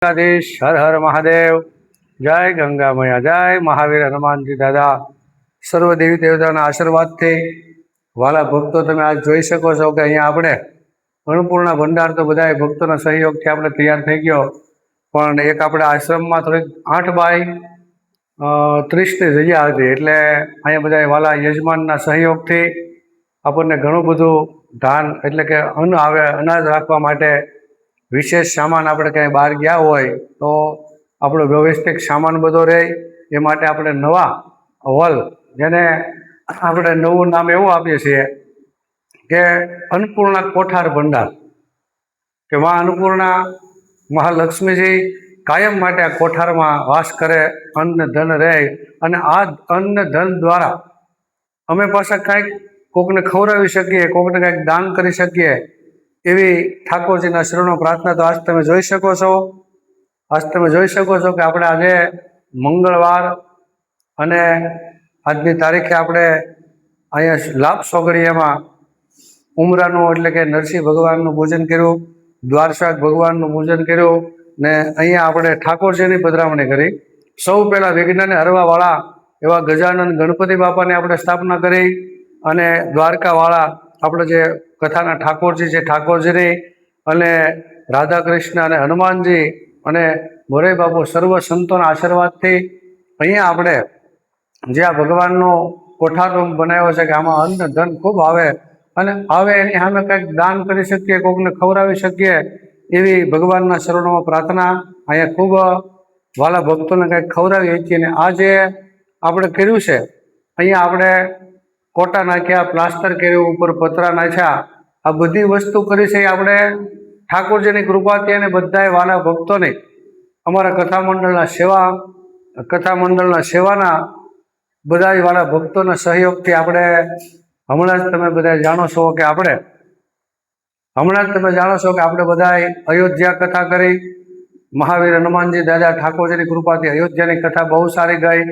દ્વારકાધીશ હર હર મહાદેવ, જય ગંગા મૈયા, જય મહાવીર હનુમાનજી દાદા. સર્વ દેવી દેવતાના આશીર્વાદથી વાલા ભક્તો તમે આજ જોઈ શકો છો કે અહીંયા આપણે અન્નપૂર્ણા ભંડાર તો બધા ભક્તોના સહયોગથી આપણે તૈયાર થઈ ગયો, પણ એક આપણે આશ્રમમાં થોડીક 8x30ની જગ્યા હતી, એટલે અહીંયા બધા વાલા યજમાનના સહયોગથી આપણને ઘણું બધું ધાન એટલે કે અન્ન આવે, અનાજ રાખવા માટે વિશેષ સામાન આપણે ક્યાંય બહાર ગયા હોય તો આપણો વ્યવસ્થિત સામાન બધો રહે એ માટે આપણે નવા હોલ, જેને આપણે નવું નામ એવું આપીએ છીએ કે અન્નપૂર્ણા કોઠાર ભંડાર, કે મા અન્નપૂર્ણા મહાલક્ષ્મીજી કાયમ માટે આ કોઠારમાં વાસ કરે, અન્ન ધન રહે, અને આ અન્ન ધન દ્વારા અમે પાછા કાંઈક કોકને ખવડાવી શકીએ, કોકને કાંઈક દાન કરી શકીએ, એવી ઠાકોરજીના શરણો પ્રાર્થના. તો આજ તમે જોઈ શકો છો, કે આપણે આજે મંગળવાર અને આજની તારીખે આપણે અહીંયા લાભ સોગડિયામાં ઉમરાનું એટલે કે નરસિંહ ભગવાનનું પૂજન કર્યું, દ્વારસાગ ભગવાનનું પૂજન કર્યું, ને અહીંયા આપણે ઠાકોરજીની પધરામણી કરી. સૌ પહેલાં વિઘ્નને હરવાવાળા એવા ગજાનંદ ગણપતિ બાપાની આપણે સ્થાપના કરી, અને દ્વારકાવાળા આપણે જે કથાના ઠાકોરજી છે ઠાકોરજીની, અને રાધા કૃષ્ણ અને હનુમાનજી અને મોરે બાપુ સર્વ સંતોના આશીર્વાદથી અહીંયા આપણે જે આ ભગવાનનો કોઠાર રૂમ બનાવ્યો છે કે આમાં અન્ન ધન ખૂબ આવે, અને આવે એની સામે કંઈક દાન કરી શકીએ, કોઈકને ખવડાવી શકીએ, એવી ભગવાનના શરણોમાં પ્રાર્થના. અહીંયા ખૂબ વાલા ભક્તોને કંઈક ખવડાવી શકીએ. અને આ જે આપણે કર્યું છે, અહીંયા આપણે કોટા નાખ્યા, પ્લાસ્ટર કર્યું, ઉપર પતરા નાખ્યા, આ બધી વસ્તુ કરી છે આપણે ઠાકોરજીની કૃપાથી અને બધાય વાલા ભક્તોની અમારા કથા મંડળના સેવાના બધા વાળા ભક્તોના સહયોગથી આપણે હમણાં જ તમે જાણો છો કે આપણે બધાએ અયોધ્યા કથા કરી. મહાવીર હનુમાનજી દાદા ઠાકોરજીની કૃપાથી અયોધ્યાની કથા બહુ સારી ગઈ,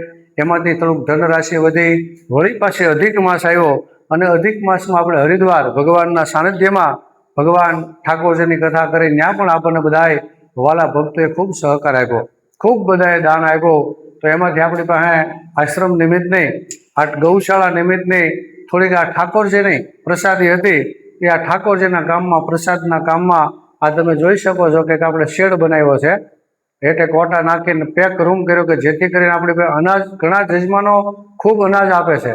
એમાંથી થોડુંક ધનરાશિ વધી. વળી પાસે અધિક માસ આવ્યો, અને અધિક માસમાં આપણે હરિદ્વાર ભગવાનના સાનિધ્યમાં ભગવાન ઠાકોરજીની કથા કરી. ત્યાં પણ આપણને બધાએ વાલા ભક્તોએ ખૂબ સહકાર આપ્યો, ખૂબ બધાએ દાન આપ્યો. તો એમાંથી આપણી પાસે આશ્રમ નિમિત્તની, આ ગૌશાળા નિમિત્તની થોડીક આ ઠાકોરજીની પ્રસાદી હતી, એ આ ઠાકોરજીના કામમાં, પ્રસાદના કામમાં આ તમે જોઈ શકો છો કે આપણે શેડ બનાવ્યો છે, એટલે કોટા નાખીને પેક રૂમ કર્યો, કે જેથી કરીને આપણી પાસે અનાજ, ઘણા જજમાનો ખૂબ અનાજ આપે છે,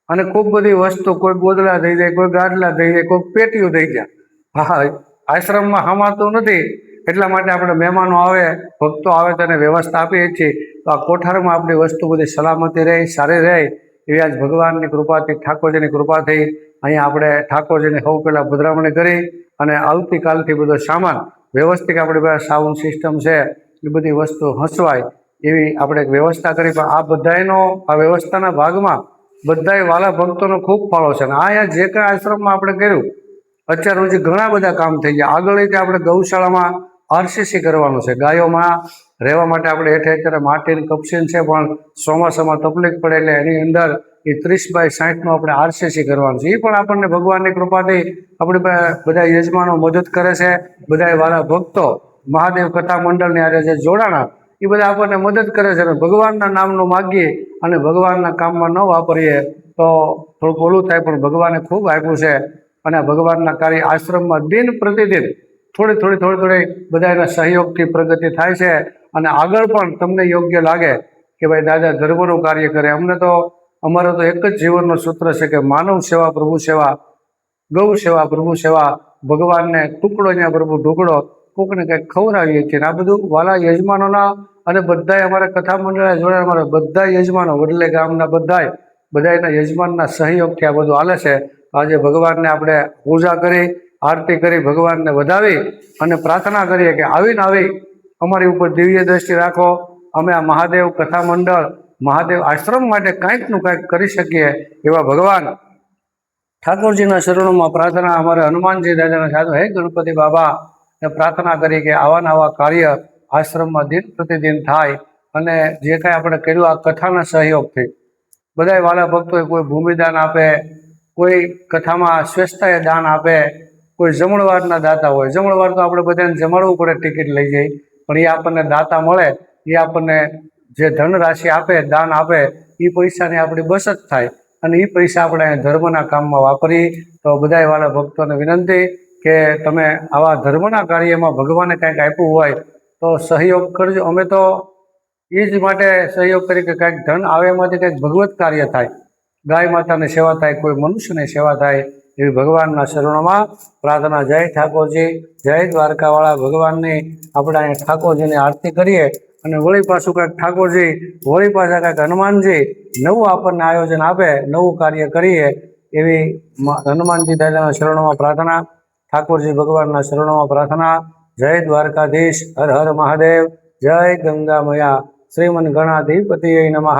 અને ખૂબ બધી વસ્તુ, કોઈ ગોદડા થઈ જાય, કોઈ ગાદલા થઈ જાય, કોઈ પેટીઓ થઈ જાય. હા, આશ્રમમાં હમાતું નથી, એટલા માટે આપણે મહેમાનો આવે, ભક્તો આવે તેને વ્યવસ્થા આપીએ છીએ. તો આ કોઠારમાં આપણી વસ્તુ બધી સલામતી રહે, સારી રહે, એવી આજ ભગવાનની કૃપાથી, ઠાકોરજીની કૃપાથી અહીંયા આપણે ઠાકોરજીને સૌ પહેલાં પધરામણી કરી, અને આવતીકાલથી બધો સામાન વ્યવસ્થિત આપણી પાસે સાઉન્ડ સિસ્ટમ છે, એ બધી વસ્તુ હસવાય એવી આપણે એક વ્યવસ્થા કરી. પણ આ બધાનો, આ વ્યવસ્થાના ભાગમાં બધાય વાલા ભક્તોનો ખૂબ ફાળો છે. અને અહીંયા જે કંઈ આશ્રમમાં આપણે કર્યું, અત્યાર સુધી ઘણા બધા કામ થઈ ગયા. આગળ રીતે આપણે ગૌશાળામાં આરસીસી કરવાનું છે, ગાયોમાં રહેવા માટે આપણે અત્યારે માટીની કપસીન છે, પણ ચોમાસામાં તકલીફ પડે એટલે એની અંદર એ 30x60નું આપણે આરસીસી કરવાનું છે. એ પણ આપણને ભગવાનની કૃપાથી આપણી બધા યજમાનો મદદ કરે છે, બધા વાલા ભક્તો મહાદેવ કથા મંડળની આજે જે જોડાણા એ બધા આપણને મદદ કરે છે. અને ભગવાનના નામનું માગીએ અને ભગવાનના કામમાં ન વાપરીએ તો થોડુંક ઓલું થાય, પણ ભગવાને ખૂબ આપ્યું છે. અને ભગવાનના કાર્ય આશ્રમમાં દિન પ્રતિદિન થોડી બધાના સહયોગથી પ્રગતિ થાય છે. અને આગળ પણ તમને યોગ્ય લાગે કે ભાઈ દાદા ધર્મનું કાર્ય કરે, અમારો તો એક જ જીવનનો સૂત્ર છે કે માનવ સેવા પ્રભુ સેવા, ગૌ સેવા પ્રભુ સેવા, ભગવાનને ટુકડો ત્યાં પ્રભુ ઢુકડો, કોકને કંઈક ખવડાવીએ છીએ. આ બધું વાલા યજમાનોના અને બધાય અમારા કથા મંડળે જોડાયા અમારા બધા યજમાનો, વડલે ગામના બધાના યજમાનના સહયોગથી આ બધું હાલે છે. આજે ભગવાનને આપણે પૂજા કરી, આરતી કરી, ભગવાનને વધાવી અને પ્રાર્થના કરીએ કે આવી અમારી ઉપર દિવ્ય દ્રષ્ટિ રાખો. અમે આ મહાદેવ કથા મંડળ, મહાદેવ આશ્રમ માટે કાંઈકનું કાંઈક કરી શકીએ એવા ભગવાન ઠાકોરજીના શરણોમાં પ્રાર્થના. અમારે હનુમાનજી દાદાના સાધુ હે ગણપતિ બાબાને પ્રાર્થના કરી કે આવા કાર્ય આશ્રમમાં દિન પ્રતિદિન થાય. અને જે કાંઈ આપણે કર્યું આ કથાના સહયોગથી બધાય વાલા ભક્તોએ કોઈ ભૂમિદાન આપે, કોઈ કથામાં સ્વચ્છતાએ દાન આપે, કોઈ જમણવારના દાતા હોય. જમણવાર તો આપણે બધાને જમાડવું પડે, ટિકિટ લઈ જઈ, પણ એ આપણને દાતા મળે, એ આપણને જે ધન રાશિ આપે, દાન આપે, એ પૈસાની આપણી બચત થાય અને એ પૈસા આપણે ધર્મના કામમાં વાપરી. તો બધાય વાળા ભક્તોને વિનંતી કે તમે આવા ધર્મના કાર્યમાં ભગવાને કંઈક આપ્યું હોય તો સહયોગ કરજો. અમે તો એ જ માટે સહયોગ કરી કે કંઈક ધન આવે એમાંથી કંઈક ભગવત કાર્ય થાય, ગાય માતાની સેવા થાય, કોઈ મનુષ્યની સેવા થાય, એવી ભગવાનના શરણોમાં પ્રાર્થના. જય ઠાકોરજી, જય દ્વારકાવાળા ભગવાનની આપણે અહીંયા ઠાકોરજીની આરતી કરીએ અને વળી પાછું કંઈક ઠાકોરજી, વળી પાછા કંઈક હનુમાનજી નવું આપણને આયોજન આપે, નવું કાર્ય કરીએ એવી હનુમાનજી દાદાના શરણોમાં પ્રાર્થના, ઠાકોરજી ભગવાનના શરણોમાં પ્રાર્થના. જય દ્વારકાધીશ, હર હર મહાદેવ, જય ગંગા મયા, શ્રીમન ગણાધિપતિએ નમઃ.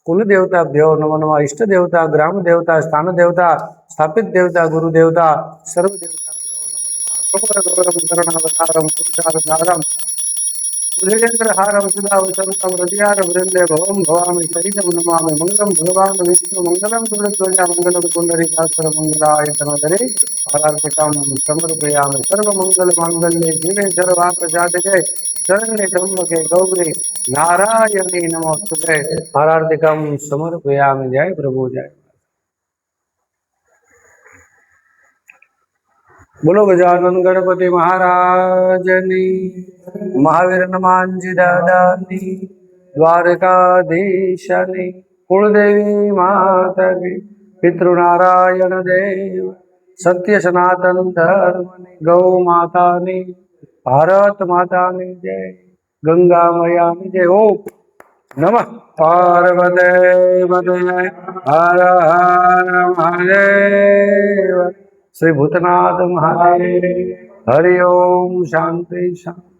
कुल देवता भ्यो नमो नमः. इष्ट देवता, ग्राम देवता, स्थान देवता, स्थापित देवता, गुरु देवता, सर्व देवता भ्यो नमो नमः. करुणावतारम सुरधारम हारम सुधावसंतम हृदयार वृंदे भवम भवामि सहितम नमामि. मंगलम भगवान विष्णु मंगलम तुलसीध्वजा मंगलम पुंडरीकाक्षर मंगलाय तनोदरे आरार्तिकम समर्पयामि. सर्व मंगल मांगल्ये शिवे सर्वार्थ साधके शरण्ये त्र्यंबके गौरी नारायणी नमोस्तुते. आरार्तिकम समर्पयामि. जय प्रभु, जय. बोलो गजानन गणपति महाराजनी, महावीर हनुमानजी दादानी, द्वारकाधीशनी, कुलदेवी माता की, पितृनारायण देव, सत्य सनातन धर्म, गौ माता नी, भारत माता नी जय, गंगा मैया नी जय. ओम नमः पार्वते पते, हर हर महादेव. श्री भूतनाथ महादेव. हरि ओम. शांति शांति.